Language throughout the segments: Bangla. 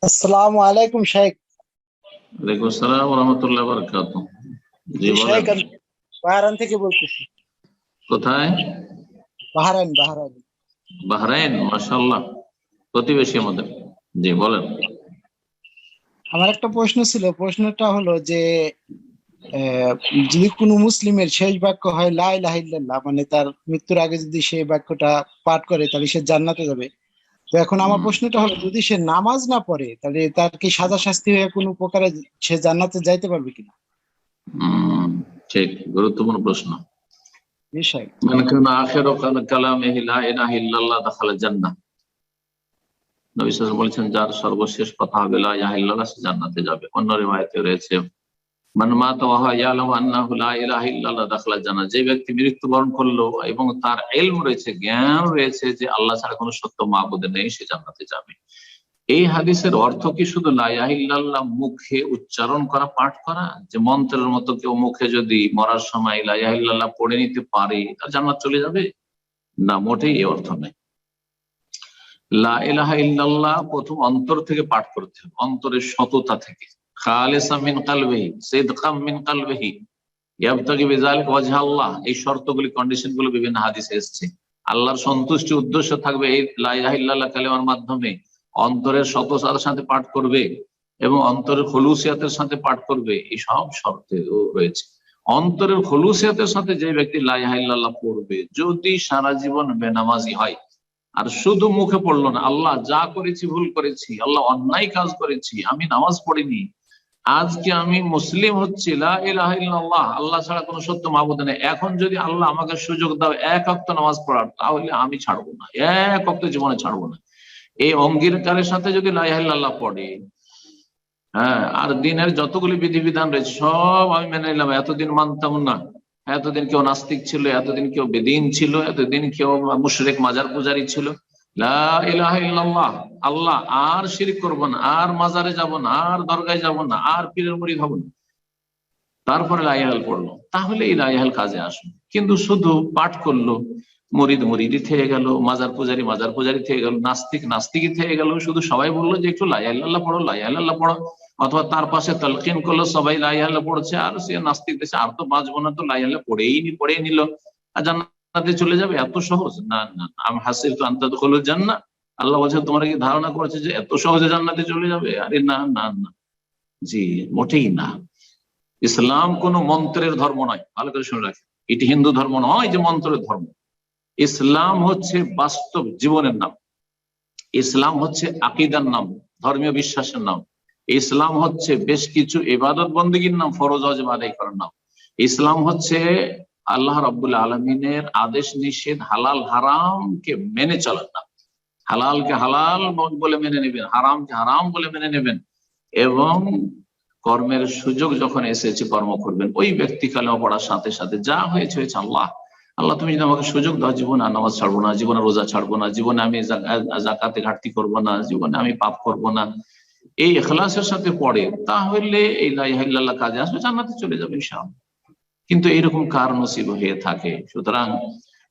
আসসালামু আলাইকুম শেখ। ওয়ালাইকুম আসসালাম ওয়া রাহমাতুল্লাহি ওয়া বারাকাতুহু। জি জি বলেন। শেখ, আমি বাহরাইন থেকে বলতেছি। কোথায়? Bahrain Bahrain. বাহরাইন, মাশাআল্লাহ, প্রতিবেশী আমাদের। জি বলেন। আমার একটা প্রশ্ন ছিল, প্রশ্নটা হলো যে আহ, যদি কোনো মুসলিমের শেষ বাক্য হয় লা ইলাহা ইল্লাল্লাহ, মানে তার মৃত্যুর আগে যদি সেই বাক্যটা পাঠ করে তাহলে সে জান্নাতে যাবে। তো এখন আমার হুম, প্রশ্নটা হলো, যদি সে নামাজ না পড়ে তাহলে তার কি সাজা শাস্তি হয়ে কোনো প্রকারে সে জান্নাতে যাইতে পারবে কিনা? হুম, ঠিক, গুরুত্বপূর্ণ প্রশ্ন। জি শেখ। মান কানা আখিরু কালামিহি লা ইলাহা ইল্লাল্লাহ দাখালা জান্নাহ। নবী সাল্লাল্লাহু আলাইহি ওয়াসাল্লাম বলেছেন, যার সর্বশেষ কথা হবে লা ইলাহা ইল্লাল্লাহ, সে জান্নাতে যাবে। অন্য রিওয়ায়াতে রয়েছে, মান মাতা ওয়া হুয়া ইয়ালামু আন্নাহু লা ইলাহা ইল্লাল্লাহ দাখালা জান্নাহ। যে ব্যক্তি মৃত্যুবরণ করলো এবং তার ইলম রয়েছে, জ্ঞান রয়েছে যে আল্লাহ ছাড়া কোনো সত্য মাবুদ নেই, সে জান্নাতে যাবে। এই হাদিসের অর্থ কি শুধু লা ইলাহা ইল্লাল্লাহ মুখে উচ্চারণ করা, পাঠ করা, যে মন্ত্রের মতো কেউ মুখে যদি মরার সময় লা ইলাহা ইল্লাল্লাহ পড়ে নিতে পারে তার জান্নাত চলে যাবে? না, মোটেই এই অর্থ নেই। লা ইলাহা ইল্লাল্লাহ প্রথম অন্তর থেকে পাঠ করতে হবে, অন্তরের সততা থেকে, খালিসা মিন কালবিহি, সিদকাম মিন কালবিহি, ইয়াবতাগি বিযালিকা ওয়াজহা আল্লাহ। এই শর্তগুলি, কন্ডিশন গুলো বিভিন্ন হাদিসে এসেছে। আল্লাহর সন্তুষ্টি উদ্দেশ্য থাকবে এই লা ইলাহা ইল্লাল্লাহ কালেমার মাধ্যমে। অন্তরের সততার সাথে পাঠ করবে এবং অন্তরের খুলুসিয়াতের সাথে পাঠ করবে, এই সব শর্তে রয়েছে। অন্তরের খুলুসিয়াতের সাথে যে ব্যক্তি লা ইলাহা ইল্লাল্লাহ পড়বে, যদি সারা জীবন বেনামাজি হয় আর শুধু মুখে পড়লো না, আল্লাহ যা করেছি ভুল করেছি, আল্লাহ অন্যায় কাজ করেছি, আমি নামাজ পড়িনি, আজকে আমি মুসলিম হচ্ছি, লা ইলাহা ইল্লাল্লাহ, আল্লাহ ছাড়া কোনো সত্য মাবুদ নেই, এখন যদি আল্লাহ আমাকে সুযোগ দাও এক ওয়াক্ত নামাজ পড়ার, তাহলে আমি ছাড়বো না, এক ওয়াক্ত জীবনে ছাড়বো না। এই অঙ্গীকারের সাথে যদি লা ইলাহা ইল্লাল্লাহ পড়ে, হ্যাঁ, আর দিনের যতগুলি বিধিবিধান রয়েছে সব আমি মেনে নিলাম, এতদিন মানতাম না, এতদিন কেউ নাস্তিক ছিল, এতদিন কেউ বেদিন ছিল, এতদিন কেউ মুশরিক মাজার পূজারী ছিল, লা ইলাহা ইল্লাল্লাহ, আল্লাহ আর শিরক করবো না, আর মাজারে যাব না, আর দরগায় যাব না, আর পীরের মুরিদ হব না, তারপরে লা ইলাহা পড়লো, তাহলে এই লা ইলাহা কাজে আসবে। কিন্তু শুধু পাঠ করলো, মুরিদ মুরিদি থেকে গেল, মাজার পূজারি থেকে গেল, নাস্তিক নাস্তিকই থেকে গেল, শুধু সবাই বললো যে একটু লা ইলাহা ইল্লাল্লাহ পড়ো, লা ইলাহা ইল্লাল্লাহ পড়ো, অথবা তার পাশে তালকিন করলো, সবাই লা ইলাহা ইল্লাল্লাহ পড়ছে, আর সে নাস্তিক দেশে আর তো বাঁচবো না, তো লা ইলাহা ইল্লাল্লাহ পড়েই নিল, আর জান্নাতে চলে যাবে, এত সহজ? না না, আম হাসিবতু আন তাদখুলুল জান্নাহ, আল্লাহ বলছে তোমরা কি ধারণা করেছে যে এত সহজে জান্নাতে চলে যাবে? আরে না না না, জি মোটেই না। ইসলাম কোন মন্ত্রের ধর্ম নয়, ভালো করে শুনে রাখেন। এটি হিন্দু ধর্ম নয় যে মন্ত্রের ধর্ম। ইসলাম হচ্ছে বাস্তব জীবনের নাম। ইসলাম হচ্ছে আকীদার নাম, ধর্মীয় বিশ্বাসের নাম। ইসলাম হচ্ছে বেশ কিছু ইবাদত বন্দেগীর নাম, ফরজ ওয়াজিব আদায় করার নাম। ইসলাম হচ্ছে আল্লাহ রাব্বুল আলামিনের আদেশ নিষেধ, হালাল হারামকে মেনে চলার নাম। হালালকে হালাল বলে মেনে নেবেন, হারামকে হারাম বলে মেনে নেবেন, এবং কর্মের সুযোগ যখন এসেছে কর্ম করবেন। ওই ব্যক্তি কালেমা পড়ার সাথে সাথে যা হয়েছে হয়েছে, আল্লাহ আল্লাহ তুমি যদি আমাকে সুযোগ দাও, জীবনে নামাজ ছাড়বো না, জীবনে রোজা ছাড়বো না, জীবনে আমি জাকাতে ঘাটতি করবো না, জীবনে আমি পাপ করবো না, এই ইখলাসের সাথে পড়ে, তাহলে এই লা ইলাহা ইল্লাল্লাহ কাজে আসবে, জান্নাতে চলে যাবে ইনশাআল্লাহ। কিন্তু এইরকম কার নসিব হয়ে থাকে? সুতরাং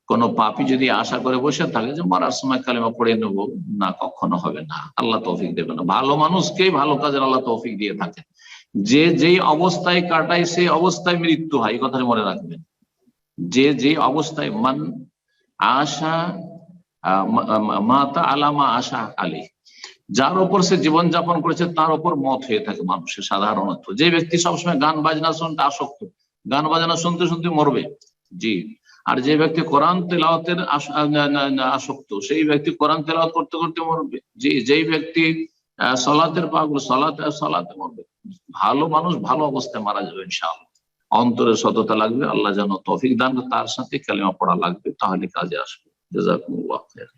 কোন পাপী যদি আশা করে বসে থাকে যে মরার সময় কালেমা পড়ে নেবো, না, কখনো হবে না, আল্লাহ তৌফিক দেবে না। ভালো মানুষকেই ভালো কাজের আল্লাহ তৌফিক দিয়ে থাকে। যে যেই অবস্থায় কাটায় সেই অবস্থায় মৃত্যু হয়, এই কথাটা মনে রাখবেন। যে যে অবস্থায়, মান আশা মাতা আলামা আশা আলী, যার ওপর সে জীবন যাপন করেছে তার ওপর মত হয়ে থাকে মানুষের সাধারণত। যে ব্যক্তি সবসময় গান বাজনা শুনতে আসক্ত, গান বাজনা শুনতে শুনতে মরবে, জি। আর যে ব্যক্তি কোরআন তেলাওয়াতের আসক্ত, সেই ব্যক্তি কোরআন তেলাওয়াত করতে করতে মরবে, জি। যেই ব্যক্তি সলাতের পাগল, সলাতে মরবে। ভালো মানুষ ভালো অবস্থায় মারা যাবে ইনশাআল্লাহ। অন্তরে সততা লাগবে, আল্লাহ যেন তৌফিক দান, তার সাথে কালিমা পড়া লাগবে, তাহলে কাজে আসবে। জাযাকুমুল্লাহ খাইর।